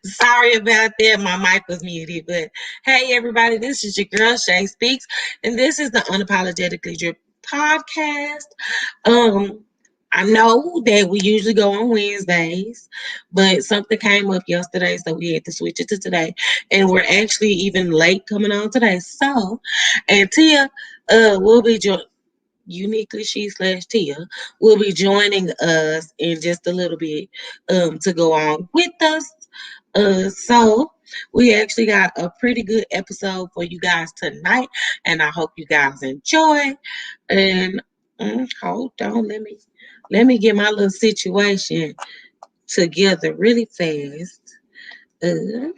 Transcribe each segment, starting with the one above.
Sorry about that. My mic was muted. But hey, everybody, this is your girl Shay Speaks, and this is the Unapologetically Drip podcast. Um, I know that we usually go on Wednesdays, but something came up yesterday, so we had to switch it to today. And we're actually even late coming on today. So, and Tia, will be uniquely she slash Tia will be joining us in just a little bit to go on with us. So we actually got a pretty good episode for you guys tonight, and I hope you guys enjoy. And hold on, let me get my little situation together really fast. Uh,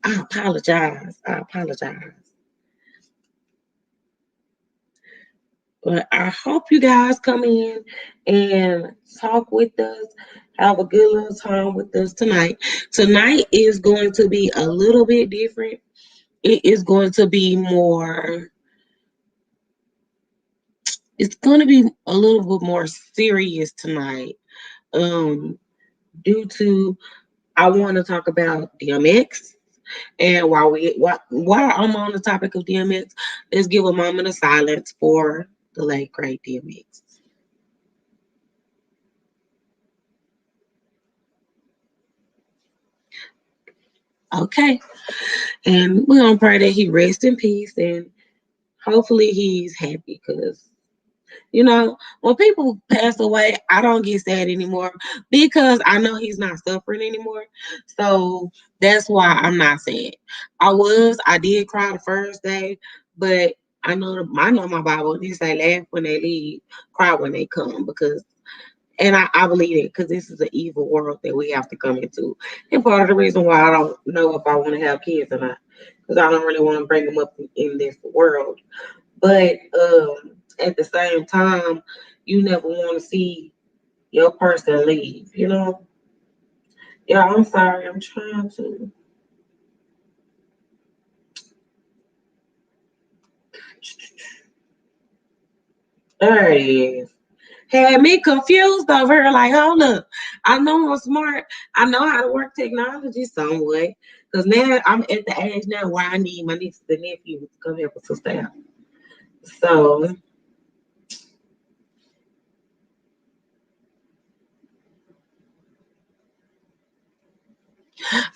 I apologize. I apologize. But I hope you guys come in and talk with us. Have a good little time with us tonight. Tonight is going to be a little bit different. It is going to be more, it's going to be a little bit more serious tonight. Um, Due to I want to talk about DMX. And while I'm on the topic of DMX, let's give a moment of silence for the late great DMX. Okay. And we're gonna pray that he rests in peace and hopefully he's happy because when people pass away, I don't get sad anymore because I know he's not suffering anymore. So that's why I'm not sad. I did cry the first day, but I know my Bible. They say laugh when they leave, cry when they come and I believe it because this is an evil world that we have to come into. And part of the reason why I don't know if I want to have kids or not, because I don't really want to bring them up in this world. But at the same time, you never want to see your person leave, Yeah, I'm sorry. I'm trying to. There it is. Had me confused over here. Like, hold up. I know I'm smart. I know how to work technology some way. Because now I'm at the age now where I need my nieces and nephews to come help us stay out. So,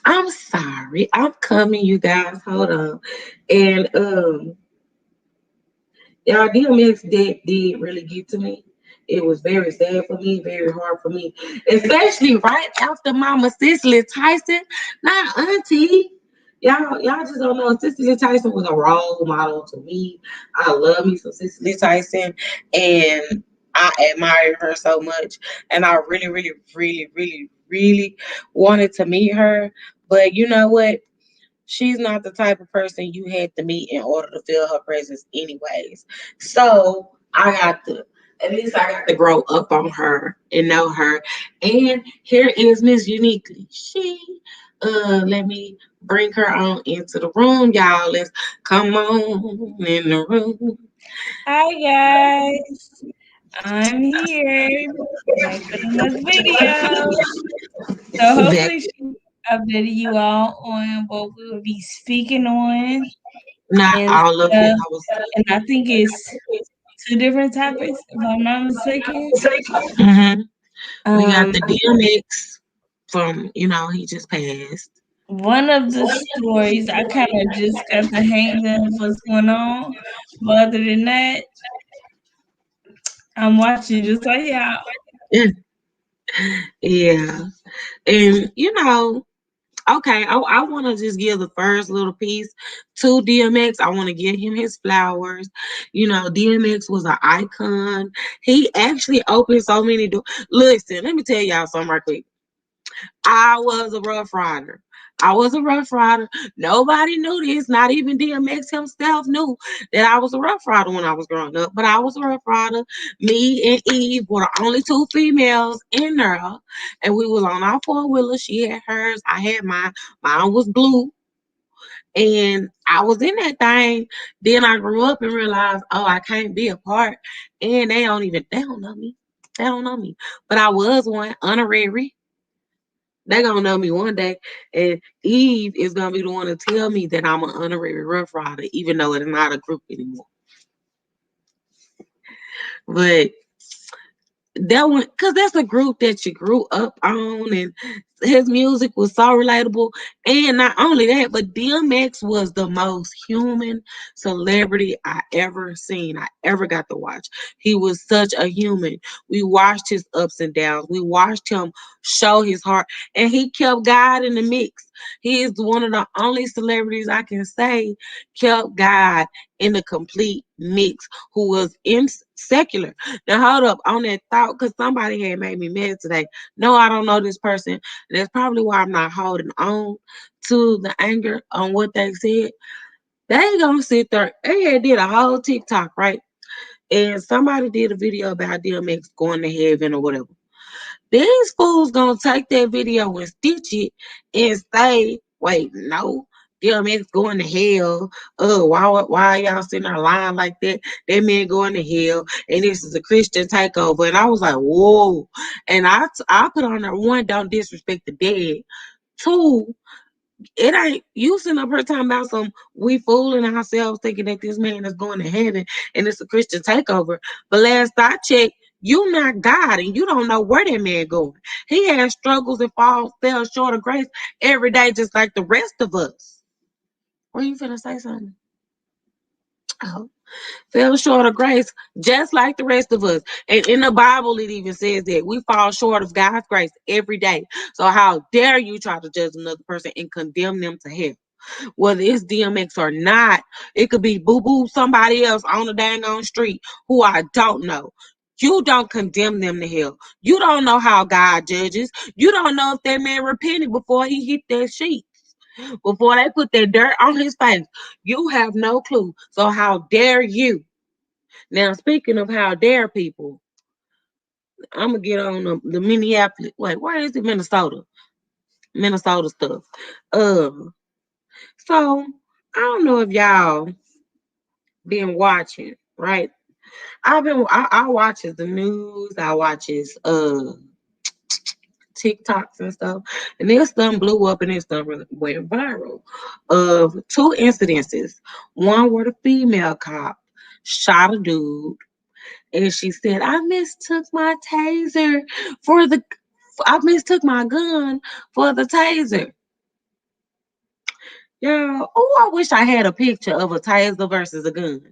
I'm sorry. I'm coming, you guys. Hold on. And y'all, DMX did really get to me. It was very sad for me, very hard for me, especially right after Mama Cicely Tyson, not Auntie. Y'all just don't know. Cicely Tyson was a role model to me. I love me some Cicely Tyson, and I admire her so much. And I really, really, really, really, really wanted to meet her. But you know what? She's not the type of person you had to meet in order to feel her presence, anyways. So at least I got to grow up on her and know her. And here is Miss Uniquely. Let me bring her on into the room, y'all. Let's come on in the room. Hi guys, I'm here back with another video. So Back, hopefully she updated you all on what we will be speaking on not and all of it. stuff. And I think it's two different topics, if I'm not mistaken. Mhm. We got Um, the DMX from, he just passed. one of the stories I kind of just got the hang of what's going on, but other than that, I'm watching just like y'all. Yeah. And okay, I want to just give the first little piece to DMX. I want to give him his flowers. DMX was an icon. He actually opened so many doors. Listen, let me tell y'all something right quick. I was a rough rider. I was a rough rider. Nobody knew this. Not even DMX himself knew that I was a rough rider when I was growing up. But I was a rough rider. Me and Eve were the only two females in there. And we was on our four-wheeler. She had hers. I had mine. Mine was blue. And I was in that thing. Then I grew up and realized, oh, I can't be a part. And they don't know me. They don't know me. But I was one honorary. They gonna know me one day, and Eve is gonna be the one to tell me that I'm an honorary Rough Rider, even though it's not a group anymore. But that one, because that's a group that you grew up on, and his music was so relatable. And not only that, but DMX was the most human celebrity I ever seen, I ever got to watch. He was such a human. We watched his ups and downs, we watched him show his heart, and he kept God in the mix. He is one of the only celebrities I can say kept God in the complete mix, who was in secular. Now hold up on that thought, because somebody had made me mad today. No, I don't know this person. That's probably why I'm not holding on to the anger on what they said. They gonna sit there. They had did a whole TikTok, right? And somebody did a video about DMX going to heaven or whatever. These fools gonna take that video and stitch it and say, wait, no, DMX going to hell. Oh, why y'all sitting there lying like that? That man going to hell, and this is a Christian takeover. And I was like, whoa. And I put on there, one, don't disrespect the dead. Two, it ain't you sitting up here talking about some we fooling ourselves thinking that this man is going to heaven and it's a Christian takeover. But last I checked, you not God and you don't know where that man going. He has struggles and fell short of grace every day, just like the rest of us. Were you finna say something? Oh, fell short of grace, just like the rest of us. And in the Bible, it even says that we fall short of God's grace every day. So how dare you try to judge another person and condemn them to hell? Whether it's DMX or not, it could be boo boo somebody else on the dang on street who I don't know. You don't condemn them to hell. You don't know how God judges. You don't know if that man repented before he hit that sheet, before they put that dirt on his face. You have no clue. So how dare you? Now, speaking of how dare people, I'm gonna get on the Minneapolis. Wait, where is it? Minnesota. Minnesota stuff. So I don't know if y'all been watching, right? I watches the news, I watches TikToks and stuff, and this stuff blew up and this stuff went viral of two incidences. One where the female cop shot a dude, and she said, I mistook my taser for the I mistook my gun for the taser. Yeah. Oh, I wish I had a picture of a taser versus a gun.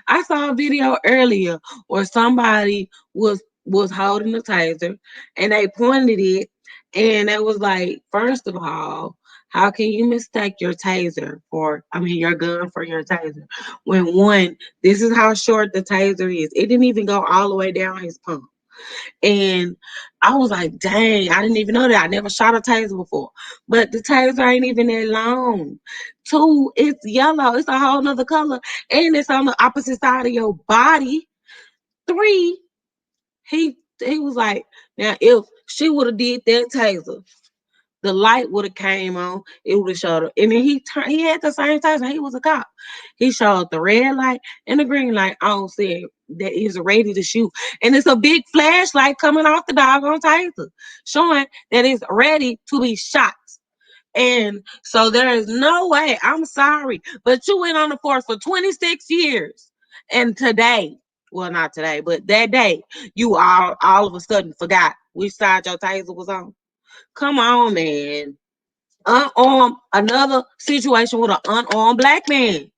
I saw a video earlier where somebody was holding a taser and they pointed it, and it was like, first of all, how can you mistake your taser for I mean your gun for your taser? When one, this is how short the taser is. It didn't even go all the way down his pump. And I was like, dang, I didn't even know that. I never shot a taser before. But the taser ain't even that long. Two, it's yellow. It's a whole nother color. And it's on the opposite side of your body. Three, he was like, now if she would have did that taser, the light would have came on. It would have showed up. And then he had the same taser. He was a cop. He showed the red light and the green light on, said that he's ready to shoot. And it's a big flashlight coming off the doggone taser, showing that it's ready to be shot. And so there is no way, I'm sorry, but you went on the force for 26 years. And today, well, not today, but that day, you all of a sudden forgot which side your taser was on. Come on, man. Unarmed, another situation with an unarmed black man.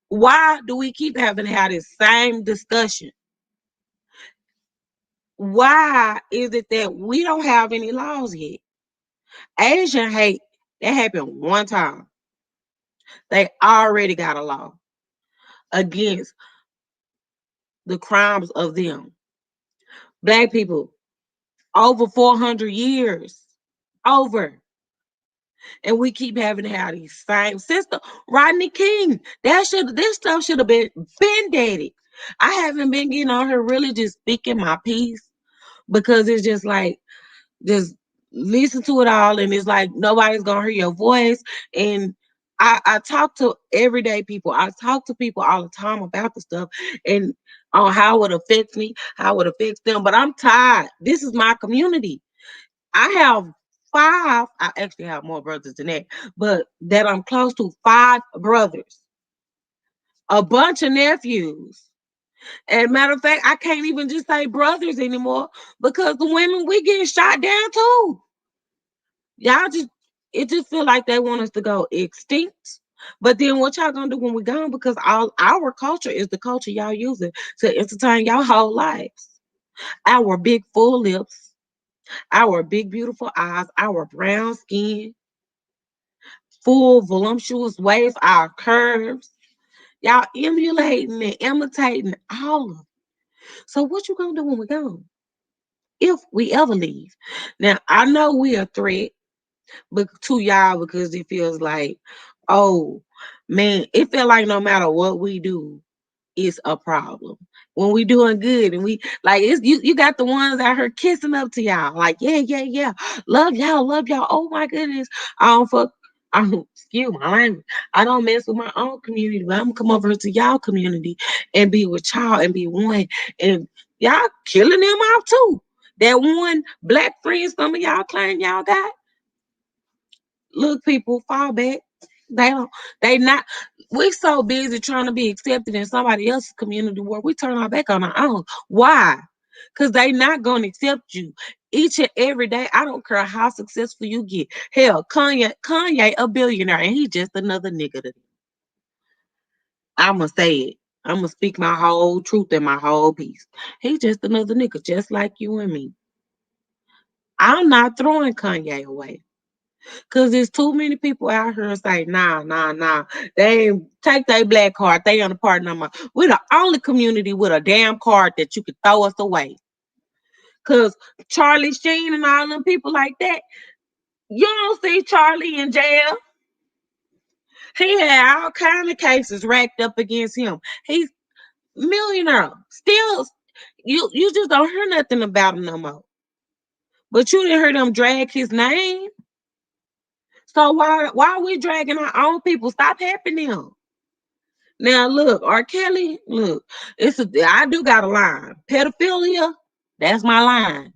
Why do we keep having to have this same discussion? Why is it that we don't have any laws yet? Asian hate, that happened one time. They already got a law against the crimes of them. Black people, over 400 years. Over. And we keep having to have these same system. Rodney King, this stuff should have been dead. I haven't been getting on here really just speaking my piece, because it's just like just listen to it all, and it's like nobody's gonna hear your voice. And I talk to everyday people. I talk to people all the time about the stuff and on how it affects me, how it affects them. But I'm tired. This is my community. I have 5. I actually have more brothers than that, but that I'm close to 5 brothers, a bunch of nephews. And matter of fact, I can't even just say brothers anymore because the women we getting shot down too. Y'all just it just feel like they want us to go extinct. But then what y'all gonna do when we gone? Because all our culture is the culture y'all using to entertain y'all whole lives. Our big full lips, our big beautiful eyes, our brown skin, full voluptuous waist, our curves. Y'all emulating and imitating all of it. So what you gonna do when we gone? If we ever leave. Now I know we a threat but to y'all because it feels like, oh man, it feel like no matter what we do, it's a problem. When we doing good and we like it's you got the ones out here kissing up to y'all. Like, yeah, yeah, yeah. Love y'all, love y'all. Oh my goodness. I don't fuck I don't excuse my language. I don't mess with my own community, but I'm gonna come over to y'all community and be with y'all and be one. And y'all killing them off too. That one black friend some of y'all claim y'all got. Look, people, fall back. They don't. They not. We so busy trying to be accepted in somebody else's community where we turn our back on our own. Why? Because they not gonna accept you each and every day. I don't care how successful you get. Hell, Kanye, a billionaire, and he just another nigga. I'ma say it. I'ma speak my whole truth and my whole piece. He just another nigga, just like you and me. I'm not throwing Kanye away. Cause there's too many people out here say, nah, nah, nah. They ain't take their black card. They on the part number. We're the only community with a damn card that you could throw us away. Cause Charlie Sheen and all them people like that, you don't see Charlie in jail. He had all kind of cases racked up against him. He's millionaire. Still, you just don't hear nothing about him no more. But you didn't hear them drag his name. So why are we dragging our own people? Stop helping them. Now look, R. Kelly, look, I do got a line. Pedophilia, that's my line.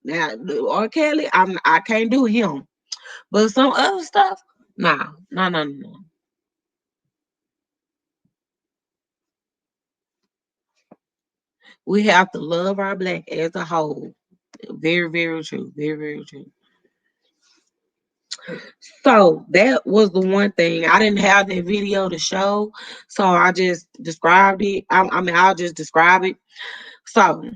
Now R. Kelly, I can't do him. But some other stuff, nah, no, no, no. We have to love our black as a whole. Very, very true. Very, very true. So that was the one thing. I didn't have that video to show, so I just described it. I mean, I'll just describe it. So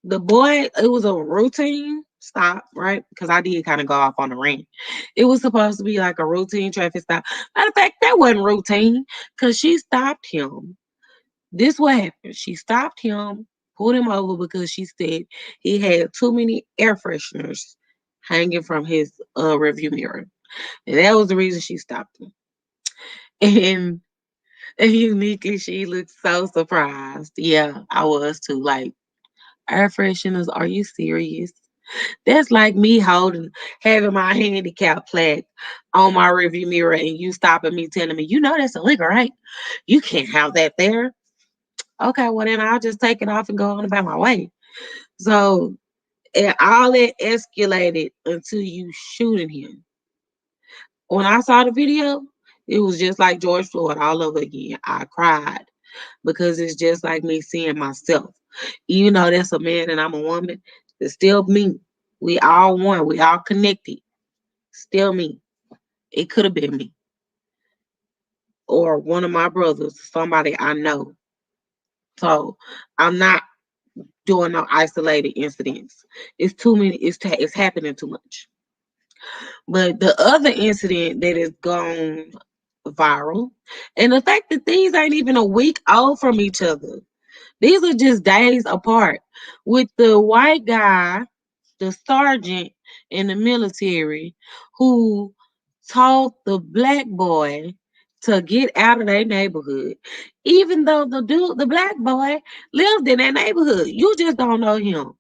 the boy, it was a routine stop, right? Because I did kind of go off on a rant. It was supposed to be like a routine traffic stop. Matter of fact, that wasn't routine because she stopped him. This what happened. She stopped him, pulled him over because she said he had too many air fresheners hanging from his review mirror. And that was the reason she stopped him. And, and uniquely, she looked so surprised. Yeah, I was too. Like, air fresheners, are you serious? That's like me having my handicap plaque on my review mirror and you stopping me telling me, you know that's illegal, right? You can't have that there. Okay, well then I'll just take it off and go on about my way. So and all it escalated until you shooting him. When I saw the video, it was just like George Floyd all over again. I cried because it's just like me seeing myself. Even though that's a man and I'm a woman, it's still me. We all one. We all connected. Still me. It could have been me or one of my brothers, somebody I know. So I'm not doing no isolated incidents. It's too many. It's happening too much. But the other incident that has gone viral, and the fact that these ain't even a week old from each other. These are just days apart. With the white guy, the sergeant in the military, who told the black boy to get out of their neighborhood, even though the black boy, lived in that neighborhood. You just don't know him.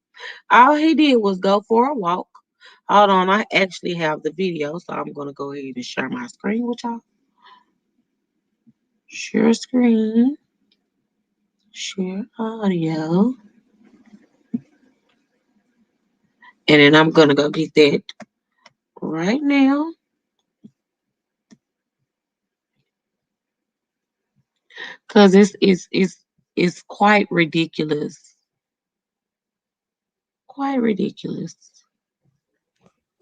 All he did was go for a walk. Hold on, I actually have the video, so I'm gonna go ahead and share my screen with y'all. Share screen, share audio. And then I'm gonna go get that right now. Cause it's quite ridiculous. Quite ridiculous.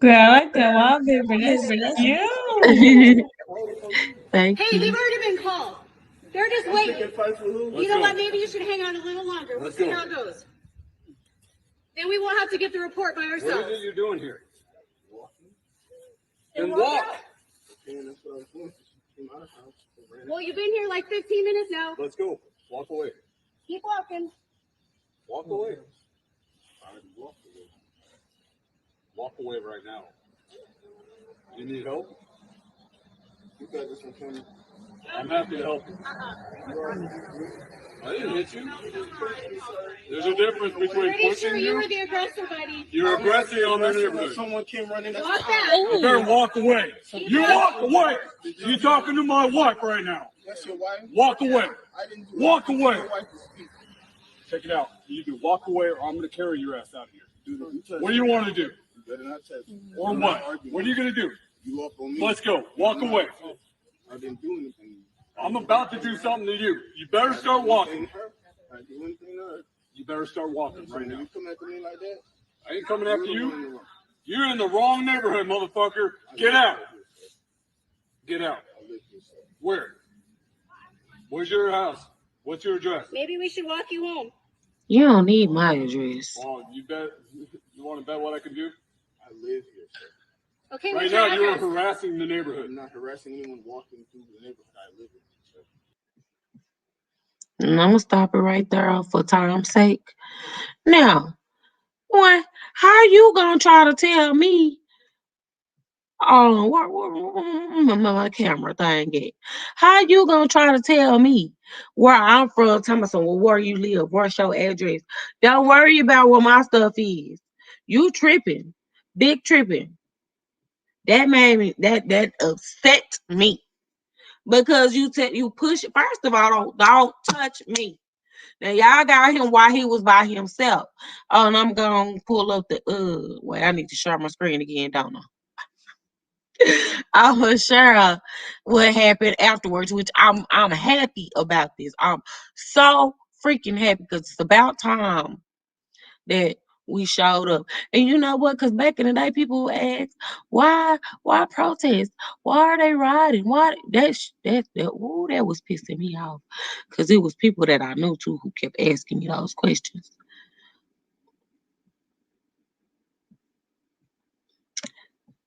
Girl, I like that wallpaper. That's cute. Thank Hey, they've you. already been called. They're just waiting. You know what? Maybe you should hang out a little longer. We'll see how it goes. Then we won't have to get the report by ourselves. What is it you're doing here? Then walk. Well, you've been here like 15 minutes now. Let's go. Walk away. Keep walking. Walk away. Walk away right now. You need help? You got this one. I'm happy to help you. I didn't hit you. There's a difference between Pretty pushing sure you you. were the aggressor, buddy. You're aggressing on the neighborhood. Someone came running. Walk back. You better walk away. You walk away. You're talking to my wife right now. That's your wife? Walk away. I didn't do Walk anything. away. Your wife to speak. Check it out. You do walk away, or I'm going to carry your ass out of here. You touch What do you want to do? You better not touch me. Or I'm not what? arguing. What are you going to do? You up on me? Let's go. Walk away. I didn't do anything. I'm about to do something to you. You better start walking. I didn't do anything to her. You better start walking So right when now. you come after me like that, I ain't coming after you're the one you. wrong. You're in the wrong neighborhood, motherfucker. Get out. Get out. Where? Where's your house? What's your address? Maybe we should walk you home. You don't need my address. Well, you bet. You want to bet what I can do? I live here, sir. Okay, Right what's now, your you're address? harassing the neighborhood. I'm not harassing anyone walking through the neighborhood. I live here, sir. And I'm gonna stop it right there for time's sake. Now, boy, how you gonna try to tell me? Oh, where my camera thing at? How you gonna try to tell me where I'm from? Tell me some, well, where you live, what's your address? Don't worry about what my stuff is. You tripping, big tripping. That made me that upset me because you push. First of all, don't touch me. Now y'all got him while he was by himself. Oh, and I'm gonna pull up the wait, I need to share my screen again, don't I? I'm gonna share what happened afterwards, which I'm happy about this. I'm so freaking happy because it's about time that we showed up. And you know what? Because back in the day, people would ask, why protest? Why are they riding? Why that was pissing me off. Because it was people that I knew too who kept asking me those questions.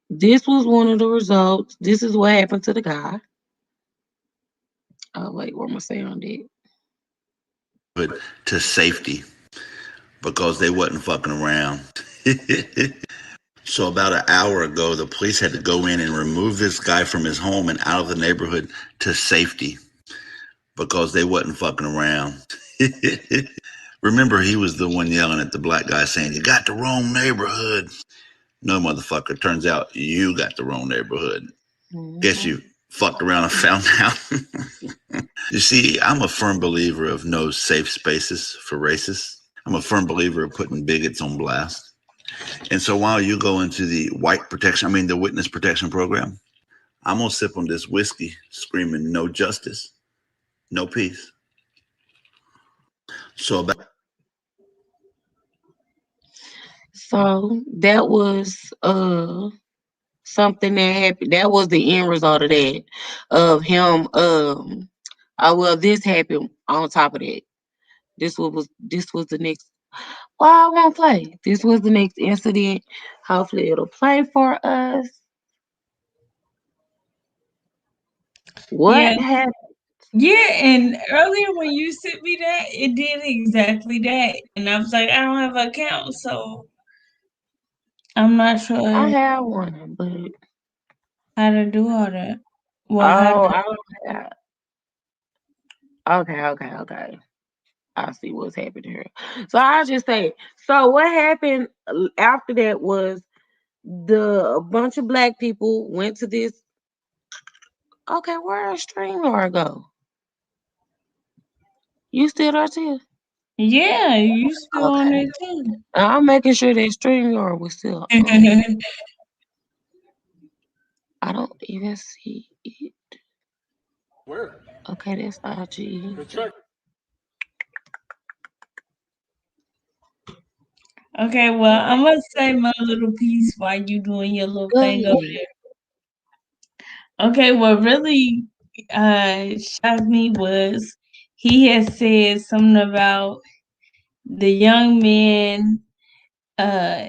This was one of the results. This is what happened to the guy. Oh wait, where am I saying that? To safety because they wasn't fucking around. So about an hour ago, the police had to go in and remove this guy from his home and out of the neighborhood to safety because they wasn't fucking around. Remember, he was the one yelling at the black guy saying, "You got the wrong neighborhood." No, motherfucker. Turns out you got the wrong neighborhood. Guess you fucked around and found out. You see, I'm a firm believer of no safe spaces for racists. I'm a firm believer of putting bigots on blast. And so while you go into the the witness protection program, I'm going to sip on this whiskey screaming no justice, no peace. So about So that was something that happened. That was the end result of that. Of him oh well, this happened on top of that. This was the next. Well, I won't play. This was the next incident. Hopefully it'll play for us. Yeah, What happened? yeah. And earlier when you sent me that, it did exactly that. And I was like, I don't have an account, so I'm not I sure have one, but how to do all that. Well, how oh, to, I don't have. Okay. I see what's happening here. So I'll just say. So what happened after that was a bunch of black people went to this. Okay, where did StreamYard go? You still there too? Yeah, you still on Okay. it too. I'm making sure that StreamYard was still I don't even see it. Where? Okay, that's IG. The check. Okay, well, I'm gonna say my little piece while you doing your little Go thing over ahead. there. Okay, what really shocked me was he had said something about the young man uh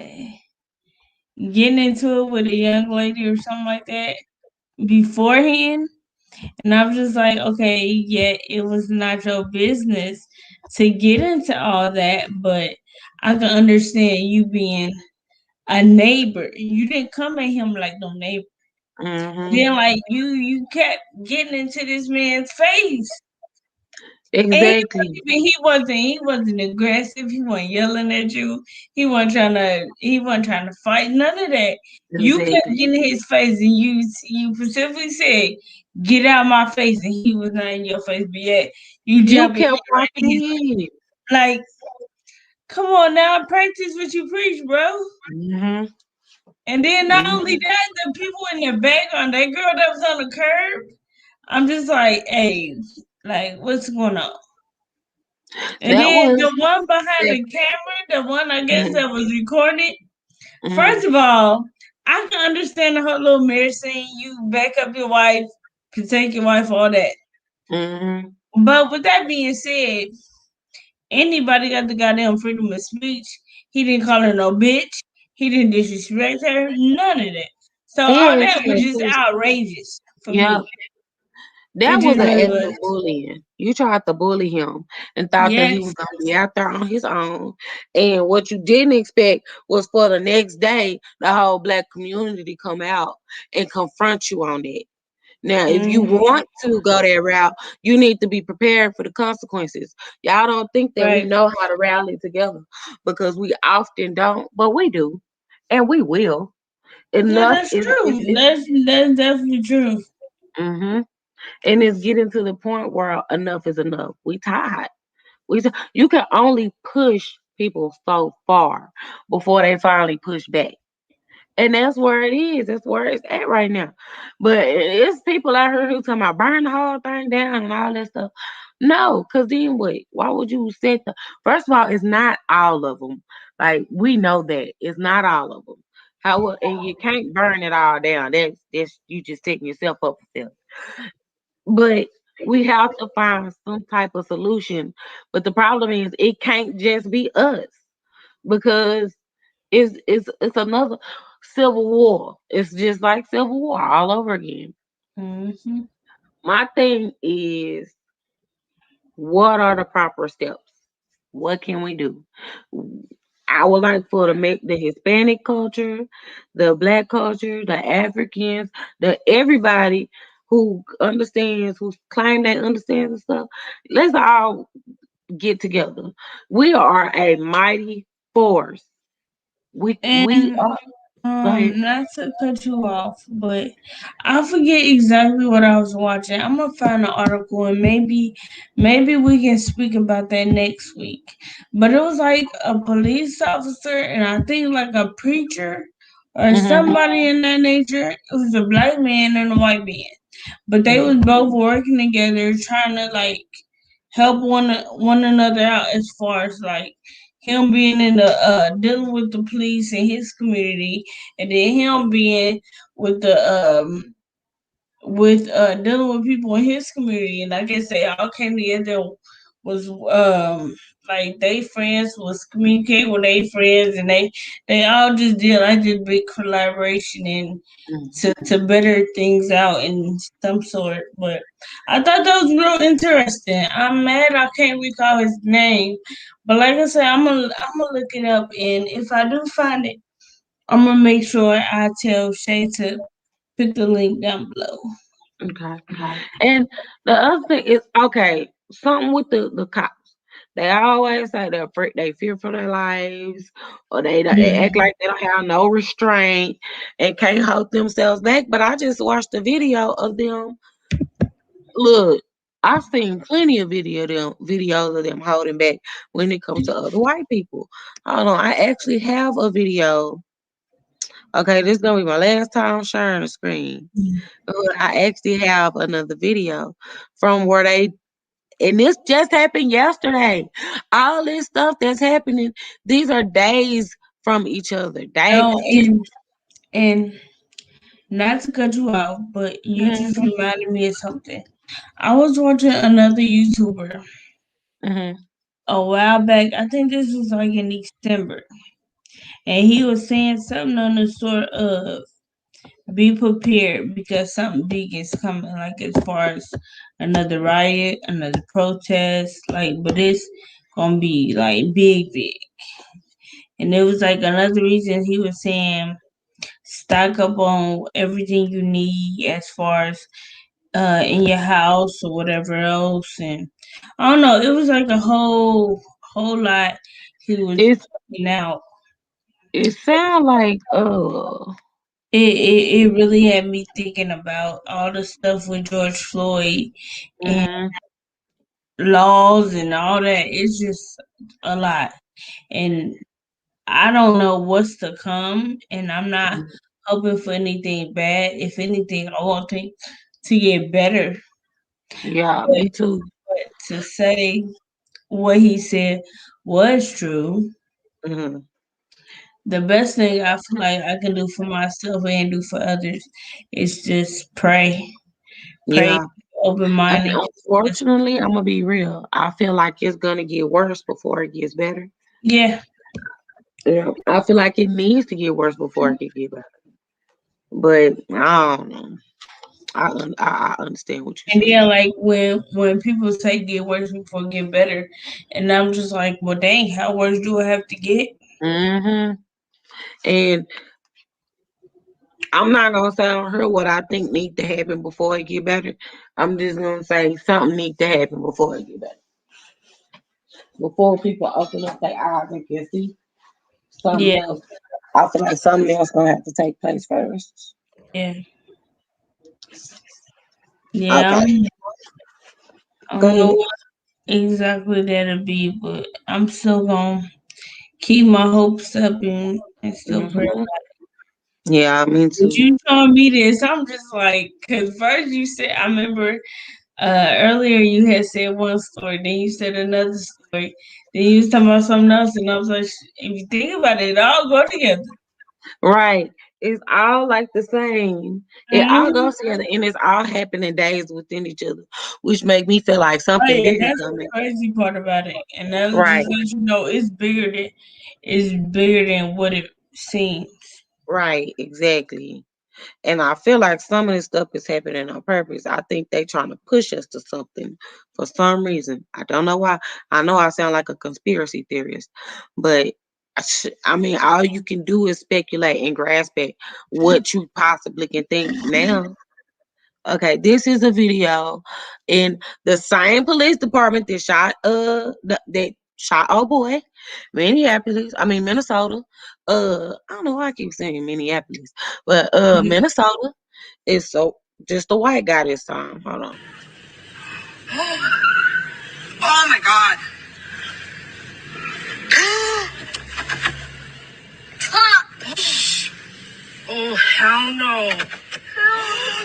getting into it with a young lady or something like that beforehand. And I'm just like, okay, yeah, it was not your business to get into all that, but I can understand you being a neighbor. You didn't come at him like no neighbor. Mm-hmm. Then like you kept getting into this man's face. And Exactly. he wasn't aggressive. He wasn't yelling at you. He wasn't trying to fight. None of that. You kept Exactly. getting in his face, and you specifically said, "Get out my face," and he was not in your face, but yet you You jumping kept right in his walking in. like. Come on now, practice what you preach, bro. Mm-hmm. And then not only Mm-hmm. that, the people in the background, that girl that was on the curb, I'm just like, hey, like, what's going on? And That then was the one behind that. the camera, the one I guess Mm-hmm. that was recorded. Mm-hmm. First of all, I can understand the whole little mirror saying you back up your wife, protect your wife, all that. Mm-hmm. But with that being said, anybody got the goddamn freedom of speech. He didn't call her no bitch. He didn't disrespect her. None of that. So Yeah, all he that was tried just to. outrageous for Yeah, me. It that was just an really act of was. bullying. You tried to bully him and thought that he Yes. was gonna be out there on his own. And what you didn't expect was for the next day the whole black community to come out and confront you on that. Now, if you Hmm. want to go that route, you need to be prepared for the consequences. Y'all don't think that we Right. know how to rally together because we often don't, but we do, and we will. Yeah, Enough that's is true. That's definitely true. hmm and it's getting to the point where enough is enough. We tired. You can only push people so far before they finally push back. And that's where it is. That's where it's at right now. But it's people out here who talking about burn the whole thing down and all that stuff. No, because then what? Why would you set the. First of all, it's not all of them. Like, we know that. It's not all of them. And you can't burn it all down. That's you just setting yourself up for failure. But we have to find some type of solution. But the problem is, it can't just be us because it's another civil war. It's just like civil war all over again. Hmm. My thing is, what are the proper steps? What can we do? I would like for to make the Hispanic culture, the black culture, the Africans, the everybody who understands, who claim they understand the stuff. Let's all get together. We are a mighty force. We And are. Go ahead. not to cut you off, but I forget exactly what I was watching. I'm gonna find an article and maybe we can speak about that next week. But it was like a police officer and I think like a preacher or Hmm. somebody in that nature. It was a black man and a white man. But they was Hmm. both working together trying to like help one another out as far as like him being in the dealing with the police in his community and then him being with the with dealing with people in his community, and I guess they all came together was like they friends was communicating with their friends, and they all just did like this big collaboration and to better things out in some sort. But I thought that was real interesting. I'm mad I can't recall his name, but like I said, I'm gonna look it up, and if I do find it, I'm gonna make sure I tell Shay to put the link down below. Okay. And the other thing is, okay, something with the cops. They always say they fear for their lives, or they Yeah. act like they don't have no restraint and can't hold themselves back. But I just watched a video of them. Look, I've seen plenty of videos of them holding back when it comes to other white people. Hold on, I actually have a video. Okay, this is gonna be my last time sharing the screen. But I actually have another video from where they, and this just happened yesterday. All this stuff that's happening, these are days from each other. Day No, it's and not to cut you out, but you just mhm, reminded me of something. I was watching another YouTuber mhm. a while back. I think this was like in December, and he was saying something on the sort of be prepared because something big is coming. Like as far as another riot, another protest, like but it's gonna be like big, big. And it was like another reason he was saying stock up on everything you need as far as in your house or whatever else. And I don't know, it was like a whole lot he was It's putting out. it sound like It really had me thinking about all the stuff with George Floyd and mhm, laws and all that. It's just a lot. And I don't know what's to come, and I'm not hoping for anything bad. If anything, I want things to get better. yeah, But me too. to say what he said was true, Mhm. the best thing I feel like I can do for myself and do for others is just pray. Pray, Yeah. open And minded. unfortunately, I'm gonna be real. I feel like it's gonna get worse before it gets better. Yeah. Yeah. I feel like it needs to get worse before it can get better. But I don't know. I understand what you're And then saying. like when people say get worse before get better, and I'm just like, well, dang, how worse do I have to get? Hmm. And I'm not gonna say on her what I think need to happen before it get better. I'm just gonna say something need to happen before it get better. Before people open up their eyes and can see something Yeah, else. I feel like something else gonna have to take place first. yeah, yeah. Okay, I go don't know ahead. what exactly that'll be, but I'm still gonna keep my hopes up and still pray. Hmm. Yeah, me But too. you told me this, I'm just like, cause first you said, I remember earlier you had said one story, then you said another story, then you was talking about something else, and I was like, if you think about it, it all go together. Right. It's all like the same. It all Mhm. goes together and it's all happening days within each other, which make me feel like Oh something yeah, bigger that's the coming. crazy part about it, and that Right. just lets you know it's bigger than what it seems. Right. Exactly. And I feel like some of this stuff is happening on purpose. I think they trying to push us to something for some reason. I don't know why. I know I sound like a conspiracy theorist, but I mean, all you can do is speculate and grasp at what you possibly can think now. Okay, this is a video in the same police department that shot that shot oh boy, Minneapolis. I mean Minnesota. I don't know why I keep saying Minneapolis, but Minnesota is so just a white guy this time. Hold on. Oh my God. Oh, hell no.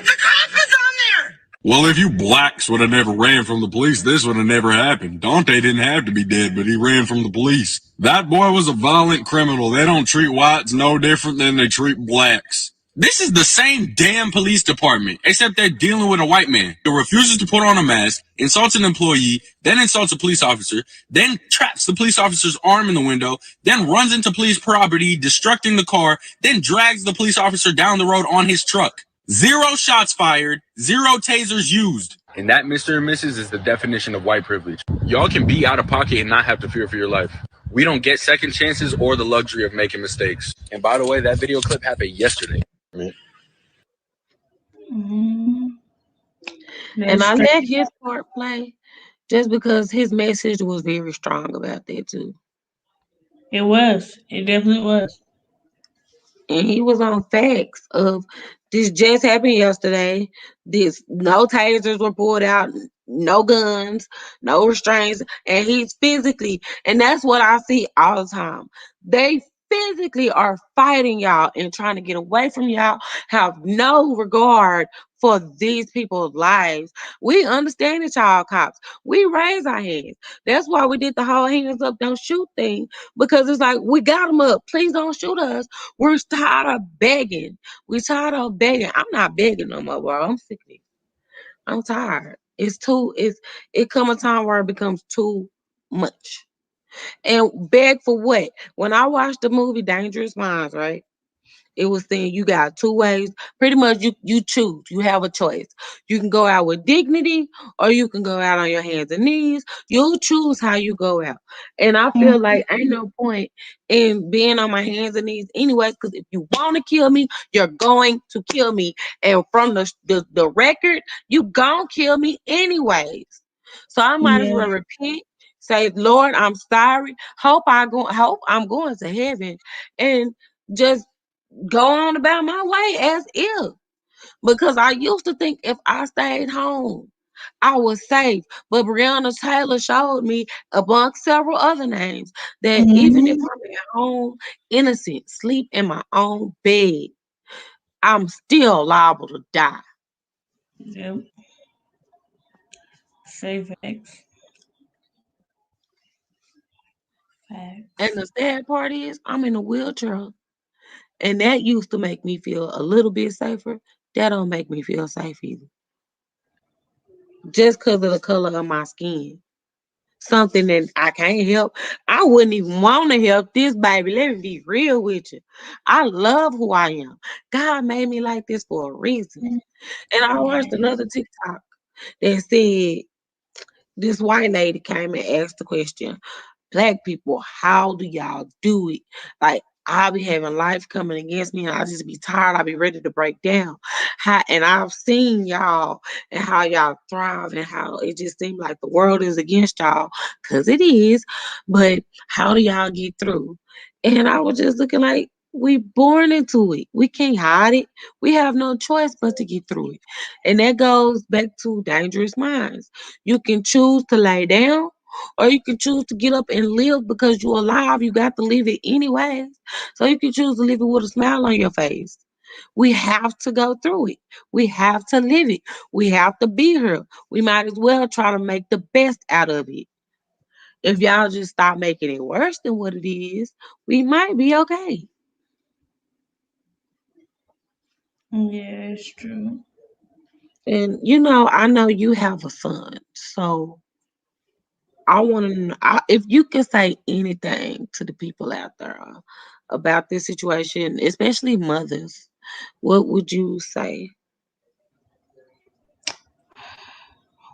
The cop is on there! Well, if you blacks would have never ran from the police, this would have never happened. Dante didn't have to be dead, but he ran from the police. That boy was a violent criminal. They don't treat whites no different than they treat blacks. This is the same damn police department, except they're dealing with a white man who refuses to put on a mask, insults an employee, then insults a police officer, then traps the police officer's arm in the window, then runs into police property, destructing the car, then drags the police officer down the road on his truck. 0 shots fired, 0 tasers used. And that, Mr. and Mrs., is the definition of white privilege. Y'all can be out of pocket and not have to fear for your life. We don't get second chances or the luxury of making mistakes. And by the way, that video clip happened yesterday. Mhm. And That's I true. let his part play just because his message was very strong about that too. It was. It definitely was. And he was on facts of this just happened yesterday. This no tasers were pulled out. no guns, no restraints, and he's physically, and that's what I see all the time. They physically are fighting y'all and trying to get away from y'all, have no regard for these people's lives. We understand it, y'all cops. We raise our hands. That's why we did the whole hands up, don't shoot thing, because it's like we got them up. Please don't shoot us. We're tired of begging. We're tired of begging. I'm not begging no more, bro. I'm sick of it. I'm tired. It come a time where it becomes too much. And beg for what? When I watched the movie Dangerous Minds, right? It was saying you got two ways. Pretty much you choose. You have a choice. You can go out with dignity or you can go out on your hands and knees. You'll choose how you go out. And I feel like ain't no point in being on my hands and knees anyways, because if you want to kill me, you're going to kill me. And from the record, you gonna kill me anyways. So I might as Yeah. well repent, say, Lord, I'm sorry. Hope I'm going to heaven. And just go on about my way as if. Because I used to think if I stayed home, I was safe. But Breonna Taylor showed me, amongst several other names, that even if Mm-hmm. I'm at home, innocent, sleep in my own bed, I'm still liable to die. Yep. Say facts. And Facts. the sad part is, I'm in a wheelchair. And that used to make me feel a little bit safer. That don't make me feel safe either. Just because of the color of my skin. Something that I can't help. I wouldn't even want to help this baby. Let me be real with you. I love who I am. God made me like this for a reason. And I watched Yeah. another TikTok that said this white lady came and asked the question, Black people, how do y'all do it? Like I'll be having life coming against me and I just be tired. I'll be ready to break down. And I've seen y'all and how y'all thrive and how it just seems like the world is against y'all because it is. But how do y'all get through? And I was just looking like we born into it. We can't hide it. We have no choice but to get through it. And that goes back to dangerous minds. You can choose to lay down or you can choose to get up and live because you're alive. You got to live it anyways. So you can choose to live it with a smile on your face. We have to go through it. We have to live it. We have to be here. We might as well try to make the best out of it. If y'all just stop making it worse than what it is, we might be okay. Yeah, it's true. And I know you have a son, so I want to know if you can say anything to the people out there about this situation, especially mothers. What would you say?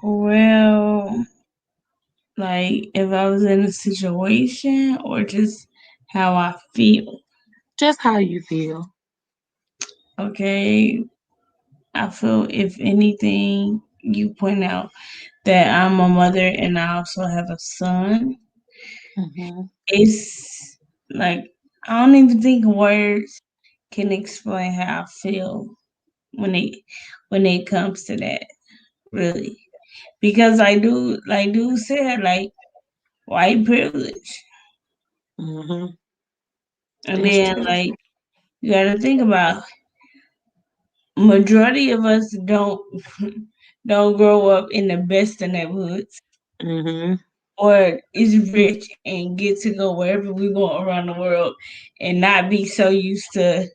Well, like if I was in a situation or just how I feel. Just how you feel. Okay. I feel if anything you point out that I'm a mother and I also have a son, Hmm. it's like I don't even think words can explain how I feel when it comes to that, really. Because I do like dude said like white privilege. Hmm. And That's then true. like you gotta think about majority of us don't grow up in the best of neighborhoods Hmm. or is rich and get to go wherever we go around the world and not be so used to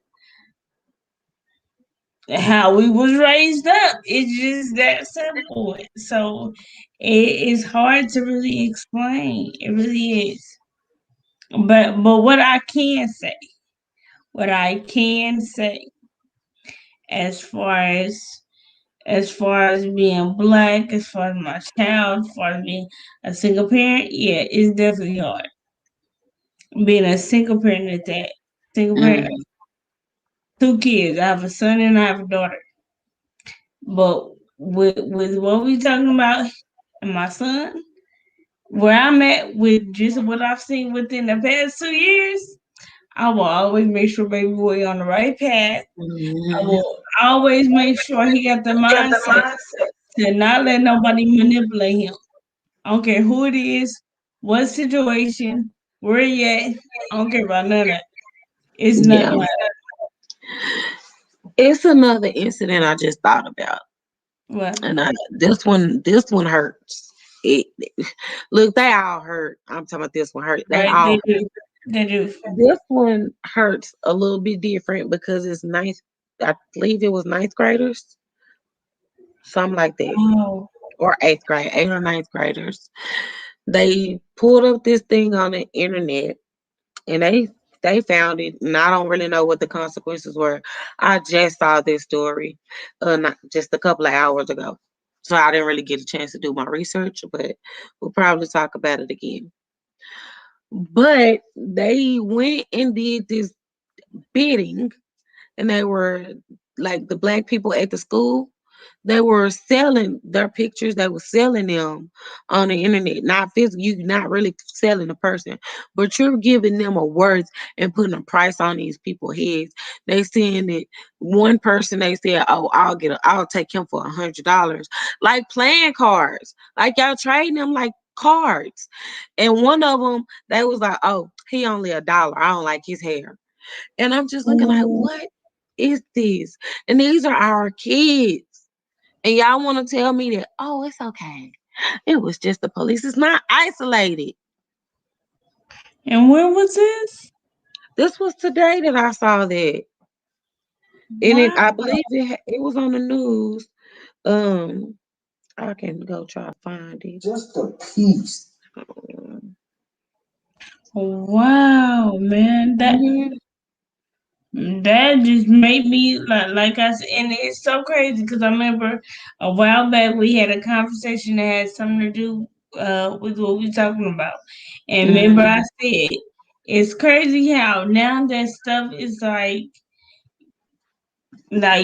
how we was raised up. It's just that simple. So it is hard to really explain. It really is. But what I can say as far as being black, as far as my child, as far as being a single parent, yeah, it's definitely hard. Being a single parent at that. Single parent, Hmm. two kids. I have a son and I have a daughter. But with what we talking about and my son, where I'm at with just what I've seen within the past 2 years, I will always make sure baby boy on the right path. I Hmm. will always make sure he got the mindset to not let nobody manipulate him. I don't care who it is, what situation, where he at. I don't care about none of that. It's Yeah. nothing like It's another incident I just thought about. what. And this one hurts. It look, they all hurt. I'm talking about this one hurt. They Right? all They hurt. do. They do. This one hurts a little bit different because it's ninth. I believe it was ninth graders, something like that, Oh, or eighth grade, eighth or ninth graders. They pulled up this thing on the internet, and they found it, and I don't really know what the consequences were. I just saw this story, not just a couple of hours ago, so I didn't really get a chance to do my research, but we'll probably talk about it again. But they went and did this bidding, and they were like the black people at the school. They were selling their pictures. They were selling them on the internet, not physical. You not really selling a person, but you're giving them a worth and putting a price on these people's heads. They saying that one person they said, "Oh, I'll take him for $100," like playing cards, like y'all trading them like cards. And one of them, they was like, "Oh, he only $1. I don't like his hair." And I'm just looking like, oh, what is this? And these are our kids. And y'all want to tell me that, oh, it's okay. It was just the police. It's not isolated. and where was this? This was today that I saw that. And Wow. I believe it was on the news. Um, I can go try to find it. Just a piece. Wow, man. Mhm. That just made me like I said, and it's so crazy because I remember a while back we had a conversation that had something to do with what we talking about, and remember I Mhm. said it's crazy how now that stuff is like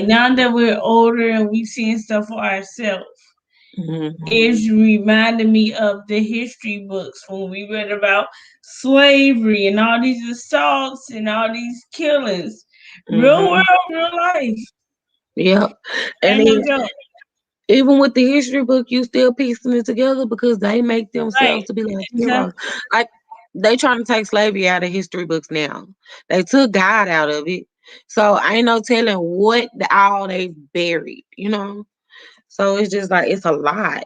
now that we're older and we seeing stuff for ourselves. Mhm. It's reminding me of the history books when we read about slavery and all these assaults and all these killings. Real Mhm. world, real life. Yep. And Ain't no then joke. even with the history book, you still piecing it together because they make Right. themselves to be like heroes. Exactly. Like they trying to take slavery out of history books now. They took God out of it. So ain't no telling what all they buried, you know? So it's just like it's a lot.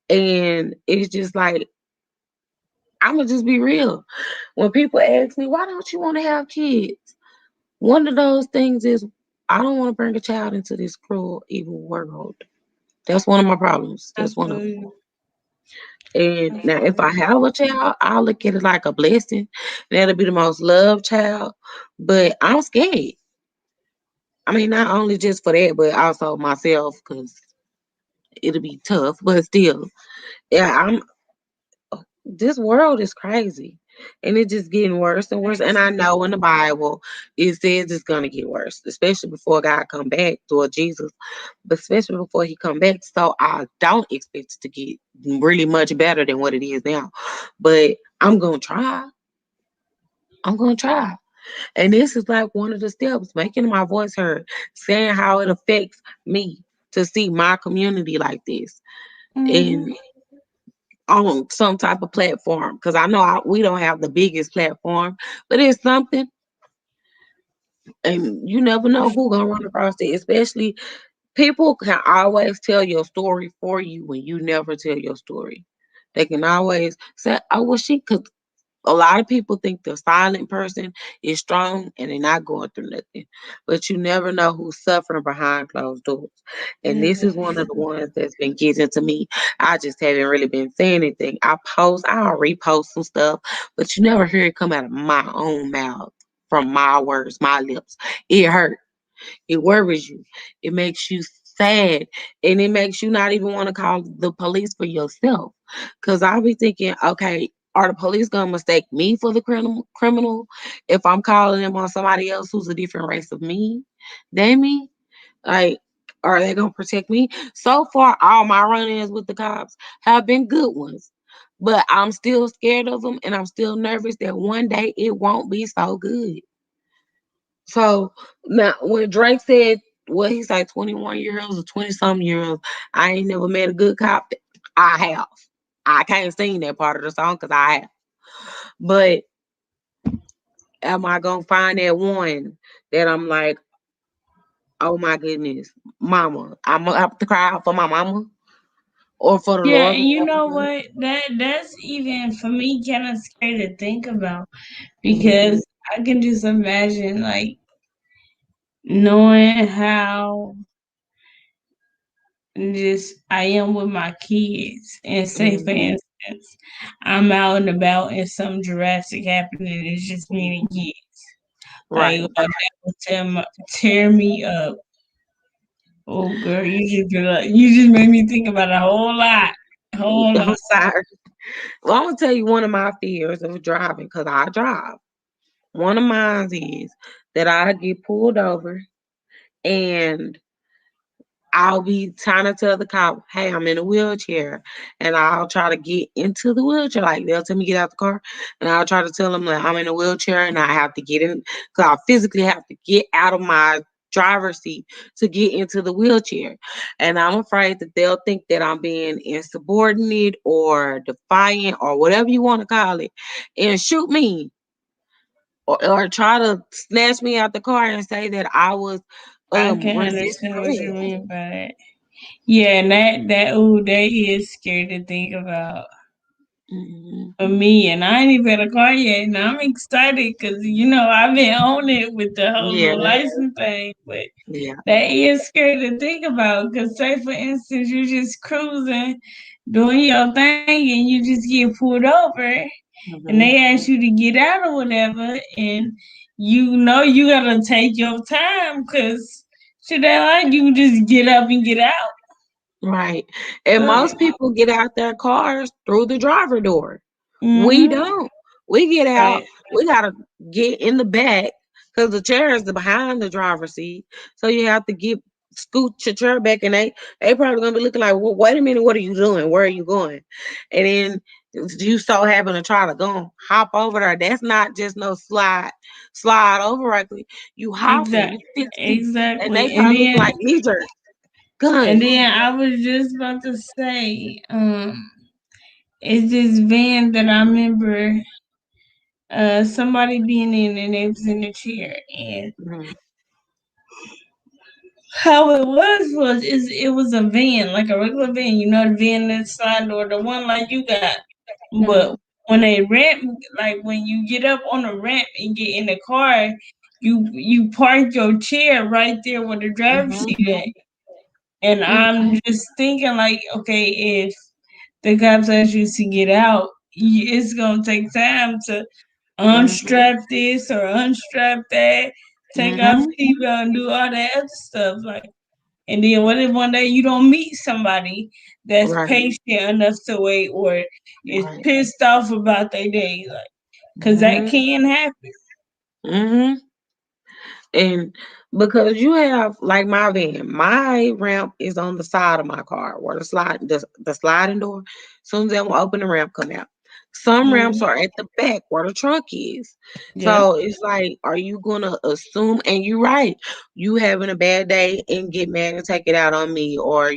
And it's just like I'ma just be real. When people ask me, why don't you want to have kids? One of those things is I don't want to bring a child into this cruel, evil world. That's one of my problems. I That's one of feel them. you. And I now, feel if I you. have a child, I'll look at it like a blessing. That'll be the most loved child. But I'm scared. I mean, not only just for that, but also myself, because it'll be tough. But still, yeah, this world is crazy. And it's just getting worse and worse. And I know in the Bible it says it's gonna get worse, especially before God come back, or Jesus, but especially before he come back. So I don't expect it to get really much better than what it is now. But I'm gonna try. I'm gonna try. And this is like one of the steps, making my voice heard, saying how it affects me to see my community like this. Hmm. And on some type of platform, because I know we don't have the biggest platform, but it's something, and you never know who gonna run across it. Especially people can always tell your story for you when you never tell your story. They can always say, "Oh, well, she could." A lot of people think the silent person is strong and they're not going through nothing, but you never know who's suffering behind closed doors. And this is one of the ones that's been getting to me. I just haven't really been saying anything. I'll repost some stuff, but you never hear it come out of my own mouth from my words, my lips. It hurts. It worries you. It makes you sad. And it makes you not even want to call the police for yourself. Because I'll be thinking, okay, are the police going to mistake me for the criminal if I'm calling them on somebody else who's a different race of me than me? Like, are they going to protect me? So far, all my run ins with the cops have been good ones. But I'm still scared of them and I'm still nervous that one day it won't be so good. So now, when Drake said what he's like 21 year olds or 20-something year olds. I ain't never met a good cop. I have. I can't sing that part of the song because I have. But am I gonna find that one that I'm like, oh my goodness, mama? I'm gonna have to cry out for my mama or for the Yeah, Lord. and you know what? That's even for me kind of scary to think about Mm-hmm. because I can just imagine like knowing how just I am with my kids, and say for Mm-hmm. instance, I'm out and about and some drastic happening. It's just me and kids. Like Right. that would tear me up. Oh girl, you just made me think about a whole lot, whole I'm lot. sorry. Well, I'm gonna tell you one of my fears of driving because I drive. One of mine is that I get pulled over and I'll be trying to tell the cop, hey, I'm in a wheelchair. And I'll try to get into the wheelchair. Like they'll tell me get out the car. And I'll try to tell them that I'm in a wheelchair and I have to get in because I physically have to get out of my driver's seat to get into the wheelchair. And I'm afraid that they'll think that I'm being insubordinate or defiant or whatever you want to call it and shoot me or try to snatch me out the car and say that I was I can resisting understand what you arrest. mean by that. Yeah, and that is scary to think about Mhm. for me. And I ain't even got a car yet, and I'm excited because I've been on it with the whole Yeah, little license thing. But yeah. that is scary to think about because, say, for instance, you just cruising, doing your thing, and you just get pulled over, and they Mhm. ask you to get out or whatever, and you gotta take your time because shit, that like you just get up and get out. Right. And most people get out their cars through the driver door. We Mm-hmm. don't. We get out, Right. we gotta get in the back because the chair is behind the driver's seat. So you have to get scoot your chair back and they probably gonna be looking like, well, wait a minute, what are you doing? Where are you going? And then you so happen to try to go hop over there. That's not just no slide over right quick. You hopping, Exactly. you fixing, and they Exactly. start looking like knee jerk And guns. then I was just about to say, it's this van that I remember somebody being in and they was in the chair, and Mhm. how it was is it was a van, like a regular van, the van that slide or the one like you got. But Mhm. when they ramp, like when you get up on the ramp and get in the car, you park your chair right there where the driver's Mhm. seat at. And Mhm. I'm just thinking like, okay, if the cops ask you to get out, it's gonna take time to Mhm. unstrap this or unstrap that, take off Mhm. seatbelt and do all that other stuff. Like, and then what if one day you don't meet somebody that's Right. patient enough to wait or is Right. pissed off about their day, like, cause that Mhm. can happen. Mhm. And because you have like my van, my ramp is on the side of my car where the sliding door. As soon as I'm open the ramp come out. Some ramps Mm, are at the back where the trunk is. yep. So it's like, are you gonna assume and you're right, you having a bad day and get mad and take it out on me, or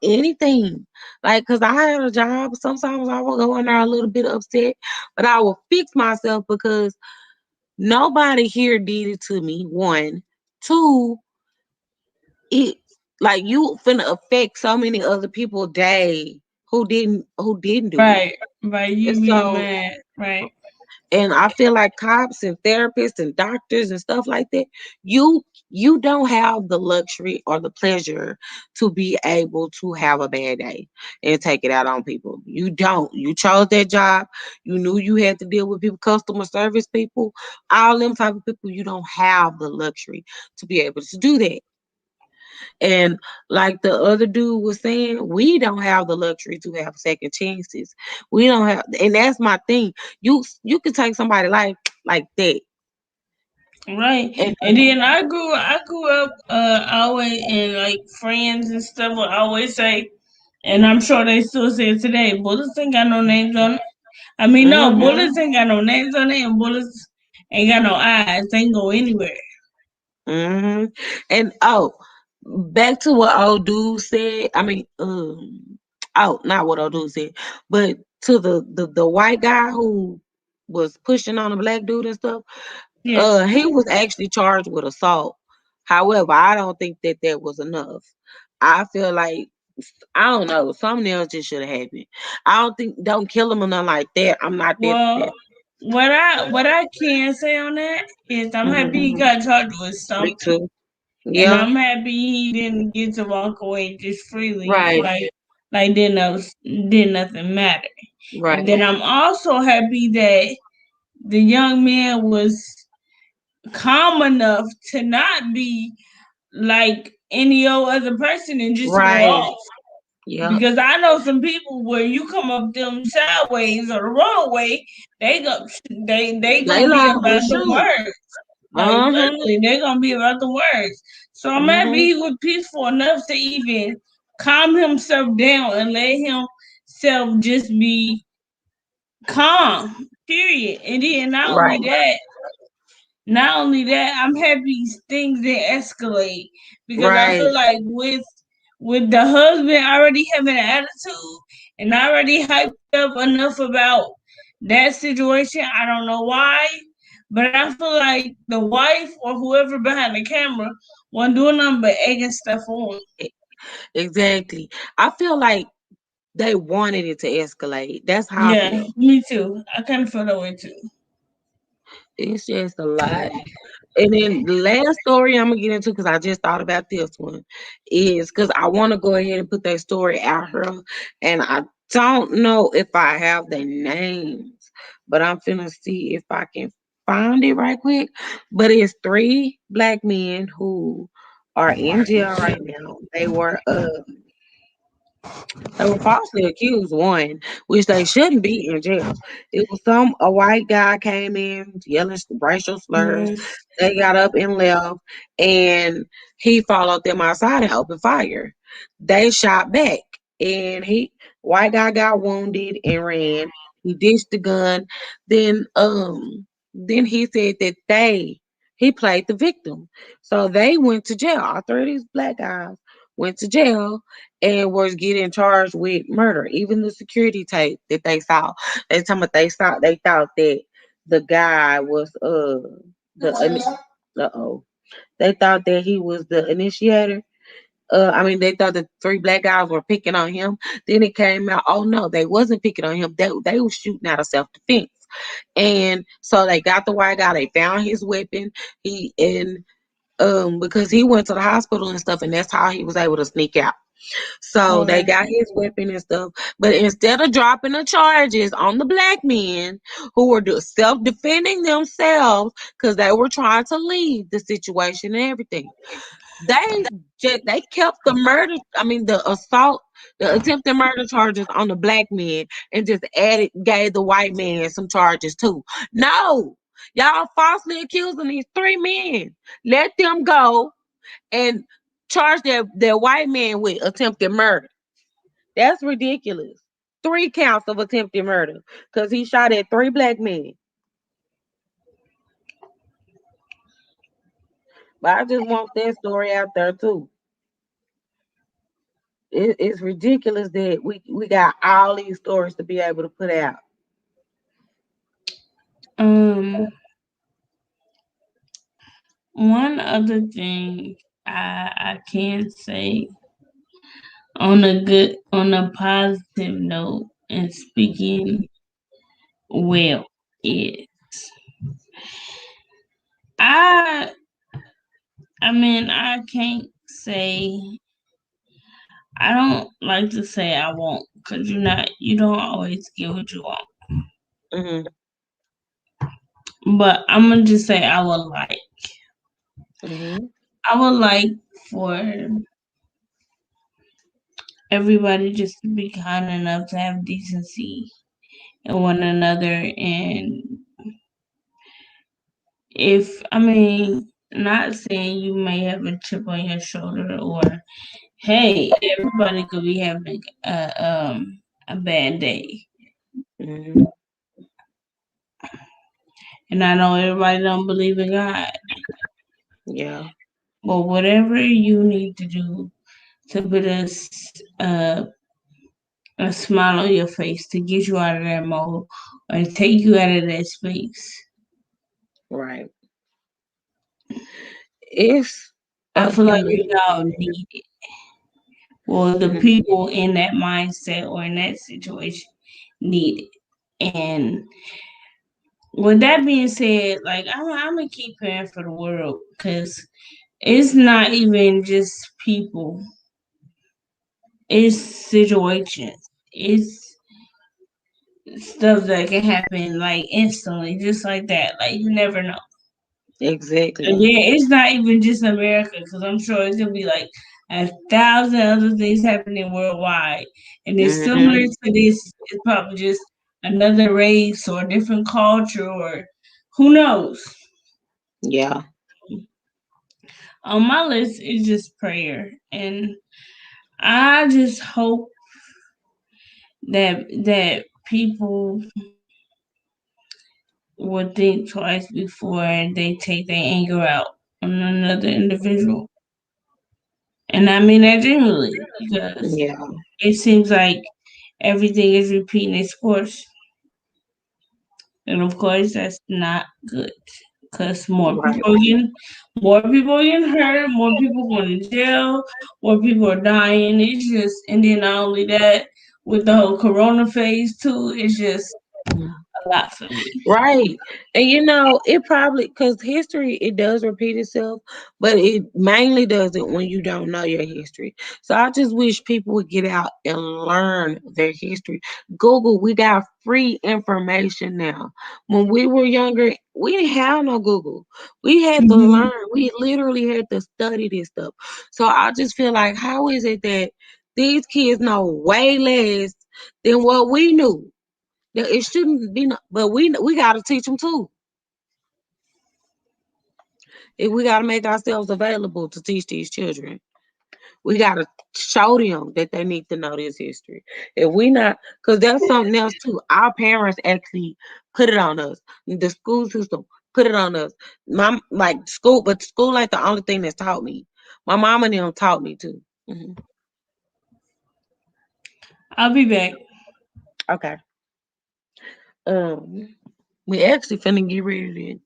anything. Like, cause I had a job, sometimes I will go in there a little bit upset, but I will fix myself because nobody here did it to me. One, two, it like you finna affect so many other people day who didn't do it. Right. By And you being so mad. Right. and I feel like cops and therapists and doctors and stuff like that, you don't have the luxury or the pleasure to be able to have a bad day and take it out on people. You don't. You chose that job. You knew you had to deal with people, customer service people, all them type of people. You don't have the luxury to be able to do that. And like the other dude was saying, we don't have the luxury to have second chances. We don't have, and that's my thing. You can take somebody like that, Right. and And then I grew up always and like friends and stuff would always say, and I'm sure they still say it today, bullets ain't got no names on it. I mean no, hmm bullets ain't got no names on it and bullets ain't got no eyes. They can go anywhere. Hmm. And back to what old dude said. I mean, not what old dude said, but to the white guy who was pushing on the black dude and stuff. Yes. He was actually charged with assault. However, I don't think that that was enough. I feel like I don't know, something else just should have happened. I don't kill him or nothing like that. I'm not that. Well, what I can say on that is I'm happy he Mhm. got charged with Me something, too. and Yeah. I'm happy he didn't get to walk away just freely, Right. like did nothing matter. And Right. then I'm also happy that the young man was calm enough to not be like any old other person and just go Right. off. Yep. Because I know some people where you come up them sideways or the wrong way, they go they They gonna be liable to about the shoot. words. Like Uh-huh. literally, they gonna be about the words. So I'm happy Hmm. he was peaceful enough to even calm himself down and let himself just be calm. Period. And then Right. not only that, I'm happy things didn't escalate because I Right. feel like with the husband already having an attitude and already hyped up enough about that situation, I don't know why, but I feel like the wife or whoever behind the camera wasn't doing nothing but egging stuff on. E- Exactly. I feel like they wanted it to escalate. That's how I Yeah, feel. me too. I kind of feel that way too. It's just a lot. And then the last story I'm gonna get into because I just thought about this one is because I want to go ahead and put that story out here, and I don't know if I have their names, but I'm finna see if I can find it right quick. But it's three black men who are in jail right now. They were falsely accused, one, which they shouldn't be in jail. It was a white guy came in yelling racial slurs. Yes. They got up and left, and he followed them outside and opened fire. They shot back, and white guy got wounded and ran. He ditched the gun. Then he said that he played the victim, so they went to jail. All three of these black guys went to jail and was getting charged with murder. Even the security tape that they thought that the guy was they thought that he was the initiator. I mean, they thought the three black guys were picking on him. Then it came out, oh no, they wasn't picking on him. They were shooting out of self defense. And so they got the white guy. They found his weapon. He and because he went to the hospital and stuff, and that's how he was able to sneak out. So they Oh, got his weapon and stuff. But instead of dropping the charges on the black men who were self defending themselves because they were trying to leave the situation and everything, they they kept the murder. I mean, the assault, the attempted murder charges on the black men, and just gave the white man some charges too. No, y'all falsely accusing these three men. Let them go and charge their white man with attempted murder. That's ridiculous. Three counts of attempted murder because he shot at three black men. But I just want that story out there too. It's ridiculous that we got all these stories to be able to put out. um, one other thing I can say on a positive note and speaking well is I I mean I can't say I don't like to say I won't because you don't always get what you want. Hmm. But I'm gonna just say Hmm. I would like for everybody just to be kind enough to have decency in one another. And if I mean, not saying you may have a chip on your shoulder, or hey, everybody could be having a bad day, Hmm. and I know everybody don't believe in God, Yeah. But whatever you need to do to put a smile on your face to get you out of that mode or take you out of that space, Right. It's I up feel to like you. we all need it. Well, the Mhm. people in that mindset or in that situation need it. And with that being said, like I'm gonna keep praying for the world because it's not even just people; it's situations, it's stuff that can happen like instantly, just like that. Like you never know. And Exactly. yeah, it's not even just America because I'm sure it's gonna be like 1,000 other things happening worldwide, and it's similar Hmm. to this. It's probably just another race or a different culture or who knows. Yeah. On my list is just prayer, and I just hope that people would think twice before they take their anger out on another individual. And I mean that genuinely because Yeah. it seems like everything is repeating its course. And of course, that's not good because Right. more people are getting hurt, more people going to jail, more people are dying. It's just, and then not only that, with the whole Corona phase too, it's just a lot for me. Right. And it probably because history it does repeat itself, but it mainly does it when you don't know your history. So I just wish people would get out and learn their history. Google, we got free information now. When we were younger, we didn't have no Google. We had to Mhm. learn. We literally had to study this stuff. So I just feel like how is it that these kids know way less than what we knew? It shouldn't be, no, but we got to teach them too. If we got to make ourselves available to teach these children, we got to show them that they need to know this history. If we not, because that's something else too. Our parents actually put it on us. The school system put it on us. Mom, like school, but school ain't the only thing that's taught me. My mom and them taught me too. Hmm. I'll be back. Okay. Um, we actually finna get ready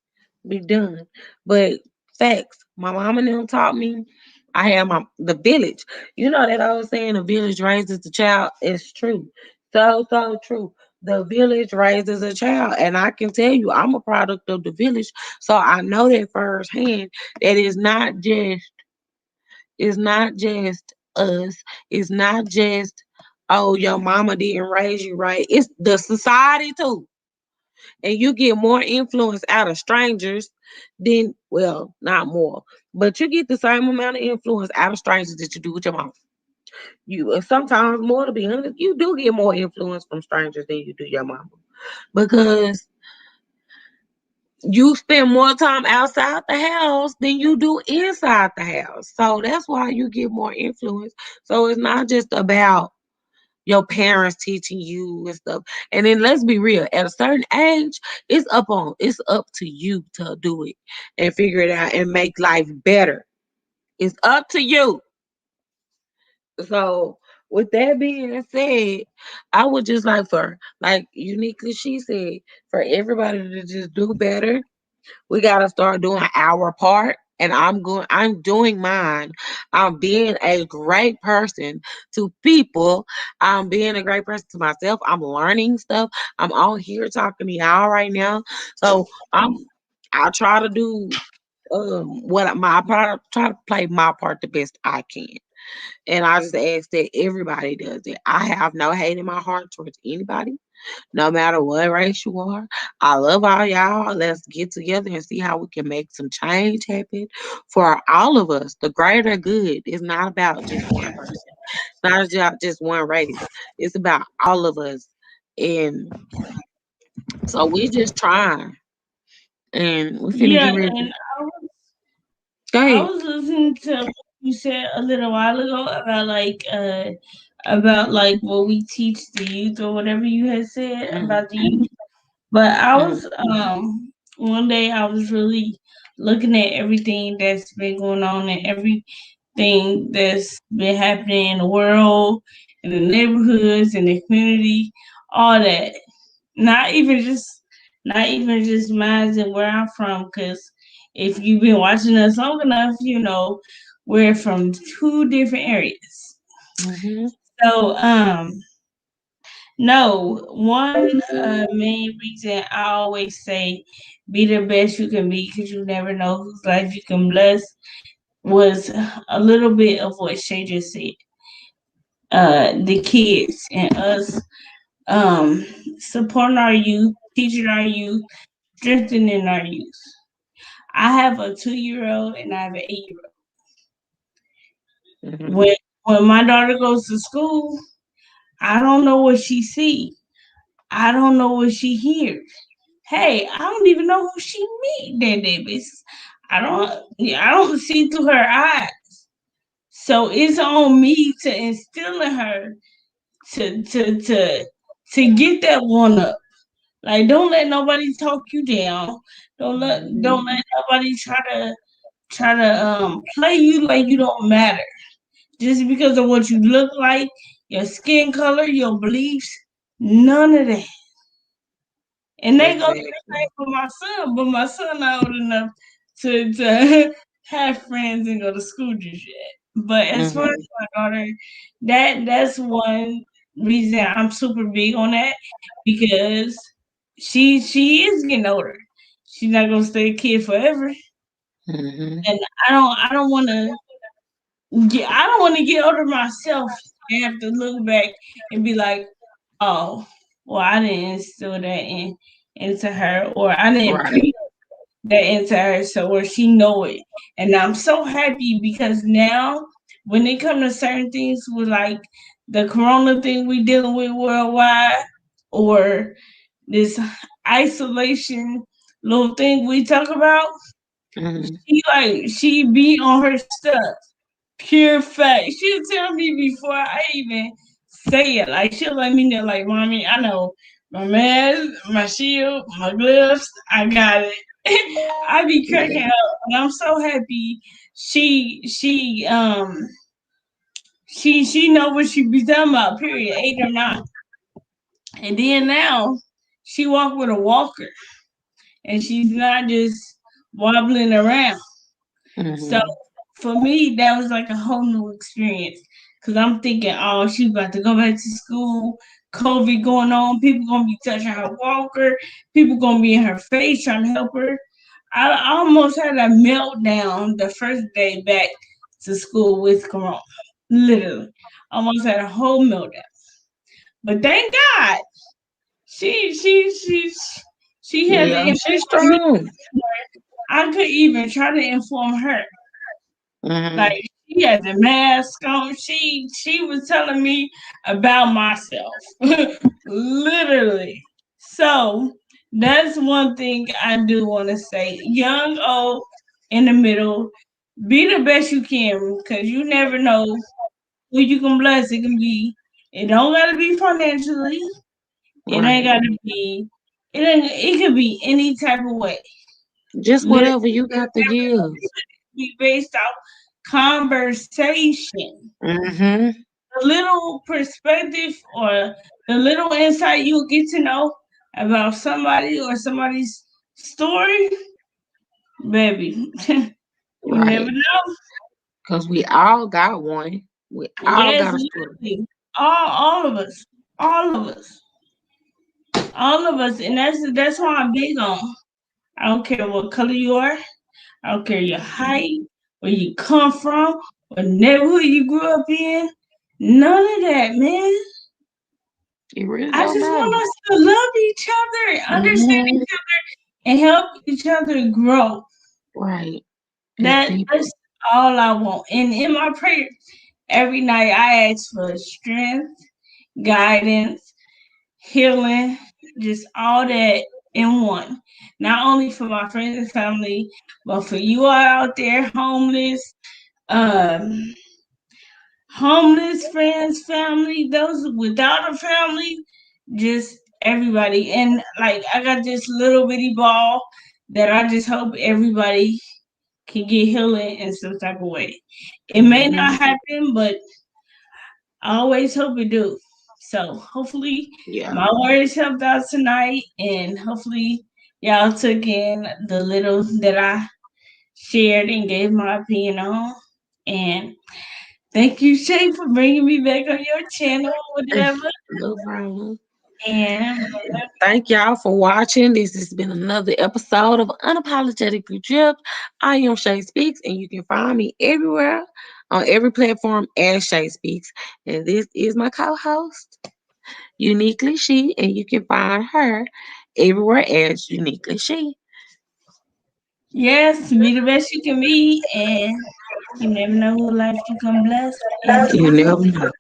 to be done. But facts, my mom and them taught me. I had the village. You know that old saying, "The village raises the child." It's true, so true. The village raises a child, and I can tell you, I'm a product of the village, so I know that firsthand. That it's not just us. It's not just your mama didn't raise you right. It's the society too, and you get more influence out of strangers than well, not more, but you get the same amount of influence out of strangers that you do with your mom. You sometimes more, to be honest, you do get more influence from strangers than you do your mama because you spend more time outside the house than you do inside the house. So that's why you get more influence. So it's not just about your parents teaching you and stuff. And then let's be real, at a certain age, it's up to you to do it and figure it out and make life better. It's up to you. So with that being said, I would just like for like uniquely she said, for everybody to just do better. We gotta start doing our part. And I'm doing mine. I'm being a great person to people. I'm being a great person to myself. I'm learning stuff. I'm on here talking to y'all right now. So I try to do what my part, try to play my part the best I can. And I just ask that everybody does it. I have no hate in my heart towards anybody, no matter what race you are. I love all y'all. Let's get together and see how we can make some change happen for all of us. The greater good is not about just one person. It's not about just one race. It's about all of us. And so we just trying. And we finna Yeah, get ready. and Go I ahead. was listening to what you said a little while ago about like what we teach the youth or whatever you had said Mhm, about the youth. But I mhm, was one day I was really looking at everything that's been going on and everything that's been happening in the world, in the neighborhoods, in the community, all that. Not even just, not even just mines and where I'm from, because if you've been watching us long enough, you know we're from two different areas. Mm-hmm. So, no, one main reason I always say be the best you can be because you never know whose life you can bless was a little bit of what Shay just said. The kids and us supporting our youth, teaching our youth, strengthening our youth. I have a 2 year old and I have an 8 year old. Mm-hmm. When my daughter goes to school, I don't know what she sees. I don't know what she hears. Hey, I don't even know who she meet that day, bitch. I don't see through her eyes. So it's on me to instill in her to get that one up. Like don't let nobody talk you down. Don't let nobody try to play you like you don't matter. Just because of what you look like, your skin color, your beliefs, none of that. And they go to the Exactly. same for my son, but my son not old enough to have friends and go to school just yet. But as far Mm-hmm. as my daughter, that's one reason I'm super big on that because she is getting older. She's not gonna stay a kid forever, Mm-hmm. and I don't want to I don't want to get older myself and have to look back and be like, oh, well, I didn't instill that into her, or I didn't Right. preach that into her, so where she know it. And I'm so happy because now, when it comes to certain things with like the corona thing we dealing with worldwide, or this isolation little thing we talk about, Mm-hmm. she be on her stuff. Pure fact. She'll tell me before I even say it. Like she'll let me know, like, mommy, I know my mask, my shield, my gloves, I got it. I be cracking Yeah. up, and I'm so happy. She know what she be talking about. Period, 8 or 9. And then now she walk with a walker, and she's not just wobbling around. So Mm-hmm. for me, that was like a whole new experience. Cause I'm thinking, oh, she's about to go back to school. COVID going on. People gonna be touching her walker. People gonna be in her face trying to help her. I almost had a meltdown the first day back to school with Corona. Literally, almost had a whole meltdown. But thank God, she she she she had to Yeah, inform she's me. strong. I could even try to inform her. Mm-hmm. Like she had the mask on. She was telling me about myself. Literally. So that's one thing I do want to say. Young, old, in the middle. Be the best you can because you never know who you can bless. It can be it don't gotta be financially. It ain't Right. gotta be it could be any type of way. Just Literally whatever you got to give. be based off conversation. Mm-hmm. The little perspective or the little insight you'll get to know about somebody or somebody's story, baby, you never Right. know. Because we all got one. We all Yes, got a story. literally, all of us, all of us, all of us, and that's why I'm big on. I don't care what color you are. I don't care your height, where you come from, what neighborhood you grew up in. None of that, man. It really I don't just matter. want us to love each other, understand Mm-hmm. each other, and help each other grow. Right. It's deeper. That's all I want. And in my prayer, every night I ask for strength, guidance, healing, just all that in one. Not only for my friends and family, but for you all out there, um, homeless friends, family, those without a family, just everybody. And like I got this little bitty ball that I just hope everybody can get healing in some type of way. It may not Mhm. happen, but I always hope it do. So hopefully Yeah. my words helped out tonight, and hopefully y'all took in the little that I shared and gave my opinion on. And thank you, Shay, for bringing me back on your channel, whatever. No problem. And Thank y'all for watching. This has been another episode of Unapologetically Dripped. I am Shay Speaks, and you can find me everywhere on every platform as Shay Speaks. And this is my co-host, Uniquely She, and you can find her everywhere as Uniquely She. yes, be the best you can be, and you never know who life you can bless. And You never know.